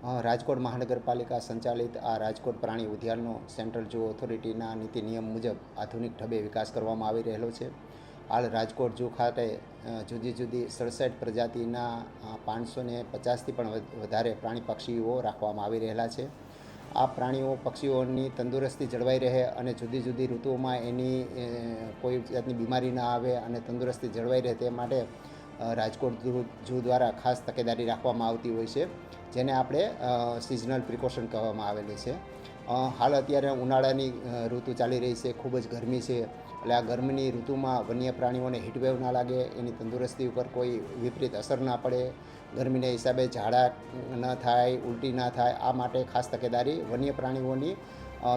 રાજકોટ મહાનગરપાલિકા સંચાલિત આ રાજકોટ પ્રાણી ઉદ્યાનનો સેન્ટ્રલ ઝૂ ઓથોરિટીના નીતિ નિયમ મુજબ આધુનિક ઢબે વિકાસ કરવામાં આવી રહેલો છે. હાલ રાજકોટ ઝૂ ખાતે જુદી જુદી 67 પ્રજાતિના 550થી પણ વધારે પ્રાણી પક્ષીઓ રાખવામાં આવી રહેલા છે. આ પ્રાણીઓ પક્ષીઓની તંદુરસ્તી જળવાઈ રહે અને જુદી જુદી ઋતુઓમાં એની કોઈ જાતની બીમારી ના આવે અને તંદુરસ્તી જળવાઈ રહે તે માટે રાજકોટ ઝૂ દ્વારા ખાસ તકેદારી રાખવામાં આવતી હોય છે, જેને આપણે સિઝનલ પ્રિકોશન કહેવામાં આવેલી છે. હાલ અત્યારે ઉનાળાની ઋતુ ચાલી રહી છે, ખૂબ જ ગરમી છે, એટલે આ ગરમીની ઋતુમાં વન્ય પ્રાણીઓને હીટવેવ ના લાગે, એની તંદુરસ્તી ઉપર કોઈ વિપરીત અસર ના પડે, ગરમીના હિસાબે ઝાડા ન થાય, ઉલટી ના થાય, આ માટે ખાસ તકેદારી વન્ય પ્રાણીઓની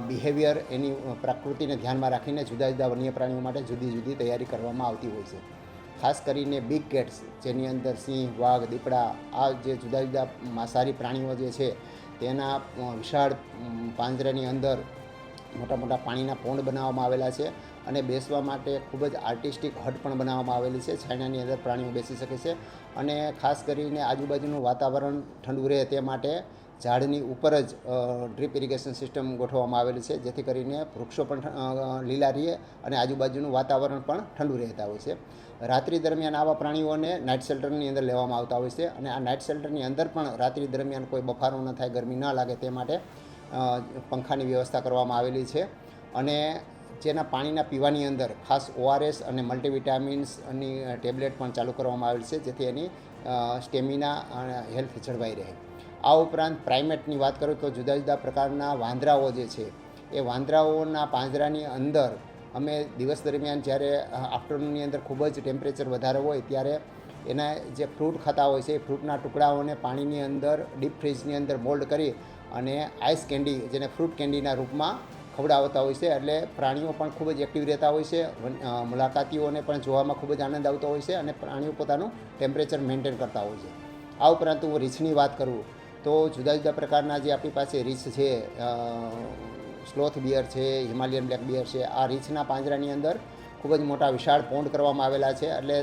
બિહેવિયર એની પ્રકૃતિને ધ્યાનમાં રાખીને જુદા જુદા વન્ય પ્રાણીઓ માટે જુદી જુદી તૈયારી કરવામાં આવતી હોય છે. ખાસ કરીને બિગ કેટ્સ, જેની અંદર સિંહ, વાઘ, દીપડા, આ જે જુદા જુદા માંસાહારી પ્રાણીઓ જે છે તેના વિશાળ પાંજરાની અંદર મોટા મોટા પાણીના પોન્ડ બનાવવામાં આવેલા છે અને બેસવા માટે ખૂબ જ આર્ટિસ્ટિક હટ પણ બનાવવામાં આવેલી છે. છાયણાની અંદર પ્રાણીઓ બેસી શકે છે અને ખાસ કરીને આજુબાજુનું વાતાવરણ ઠંડુ રહે તે માટે ઝાડની ઉપર જ ડ્રીપ ઇરિગેશન સિસ્ટમ ગોઠવવામાં આવેલી છે, જેથી કરીને વૃક્ષો પણ લીલા રહે અને આજુબાજુનું વાતાવરણ પણ ઠંડુ રહેતા હોય છે. રાત્રિ દરમિયાન આવા પ્રાણીઓને નાઇટ શેલ્ટરની અંદર લેવામાં આવતા હોય છે અને આ નાઇટ શેલ્ટરની અંદર પણ રાત્રિ દરમિયાન કોઈ બફારો ન થાય, ગરમી ન લાગે તે માટે પંખાની વ્યવસ્થા કરવામાં આવેલી છે અને જેના પાણીના પીવાની અંદર ખાસ ORS અને મલ્ટીવિટામિન્સની ટેબ્લેટ પણ ચાલુ કરવામાં આવેલી છે, જેથી એની સ્ટેમિના અને હેલ્થ જળવાઈ રહે. આ ઉપરાંત પ્રાઇમેટની વાત કરું તો જુદા જુદા પ્રકારના વાંદરાઓ જે છે એ વાંદરાઓના પાંજરાની અંદર અમે દિવસ દરમિયાન જ્યારે આફ્ટરનૂનની અંદર ખૂબ જ ટેમ્પરેચર વધારે હોય ત્યારે એના જે ફ્રૂટ ખાતા હોય છે એ ફ્રૂટના ટુકડાઓને પાણીની અંદર ડીપ ફ્રીજની અંદર મોલ્ડ કરી અને આઈસ કેન્ડી, જેને ફ્રૂટ કેન્ડીના રૂપમાં ખવડાવતા હોય છે, એટલે પ્રાણીઓ પણ ખૂબ જ એક્ટિવ રહેતા હોય છે, મુલાકાતીઓને પણ જોવામાં ખૂબ જ આનંદ આવતો હોય છે અને પ્રાણીઓ પોતાનું ટેમ્પરેચર મેન્ટેન કરતા હોય છે. આ ઉપરાંત હું રીંછની વાત કરું તો જુદા જુદા પ્રકારના જે આપણી પાસે રીંછ છે, સ્લોથ બિયર છે, હિમાલયન બ્લેક બિયર છે, આ રીંછના પાંજરાની અંદર ખૂબ જ મોટા વિશાળ પોન્ડ કરવામાં આવેલા છે, એટલે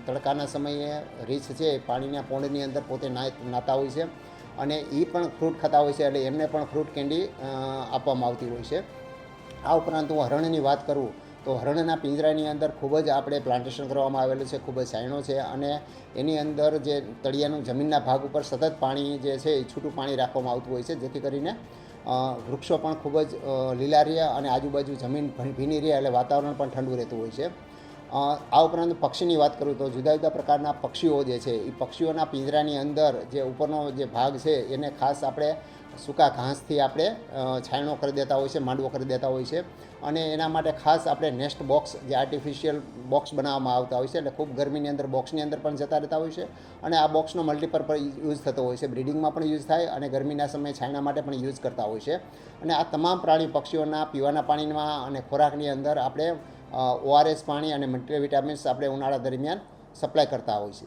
તડકાના સમયે રીંછ છે પાણીના પોન્ડની અંદર પોતે નાતા હોય છે અને એ પણ ફ્રૂટ ખાતા હોય છે, એટલે એમને પણ ફ્રૂટ કેન્ડી આપવામાં આવતી હોય છે. આ ઉપરાંત હું હરણની વાત કરું તો હરણના પિંજરાની અંદર ખૂબ જ આપણે પ્લાન્ટેશન કરવામાં આવેલું છે, ખૂબ જ સાયણો છે અને એની અંદર જે તળિયાનું જમીનના ભાગ ઉપર સતત પાણી જે છે એ છૂટું પાણી રાખવામાં આવતું હોય છે, જેથી કરીને વૃક્ષો પણ ખૂબ જ લીલા રહે અને આજુબાજુ જમીન ભીની રહે, એટલે વાતાવરણ પણ ઠંડુ રહેતું હોય છે. આ ઉપરાંત પક્ષીની વાત કરું તો જુદા જુદા પ્રકારના પક્ષીઓ જે છે એ પક્ષીઓના પિંજરાની અંદર જે ઉપરનો જે ભાગ છે એને ખાસ આપણે સૂકા ઘાસથી આપણે છાયણો કરી દેતા હોય છે, માંડવો કરી દેતા હોય છે અને એના માટે ખાસ આપણે નેસ્ટ બોક્સ, જે આર્ટિફિશિયલ બોક્સ બનાવવામાં આવતા હોય છે, એટલે ખૂબ ગરમીની અંદર બોક્સની અંદર પણ જતા રહેતા હોય છે અને આ બોક્સનો મલ્ટીપર્પઝ યુઝ થતો હોય છે, બ્રિડિંગમાં પણ યુઝ થાય અને ગરમીના સમયે છાયણા માટે પણ યુઝ કરતા હોય છે. અને આ તમામ પ્રાણી પક્ષીઓના પીવાના પાણીમાં અને ખોરાકની અંદર આપણે ORS પાણી અને મલ્ટીવિટામિન્સ આપણે ઉનાળા દરમિયાન સપ્લાય કરતા હોય છે.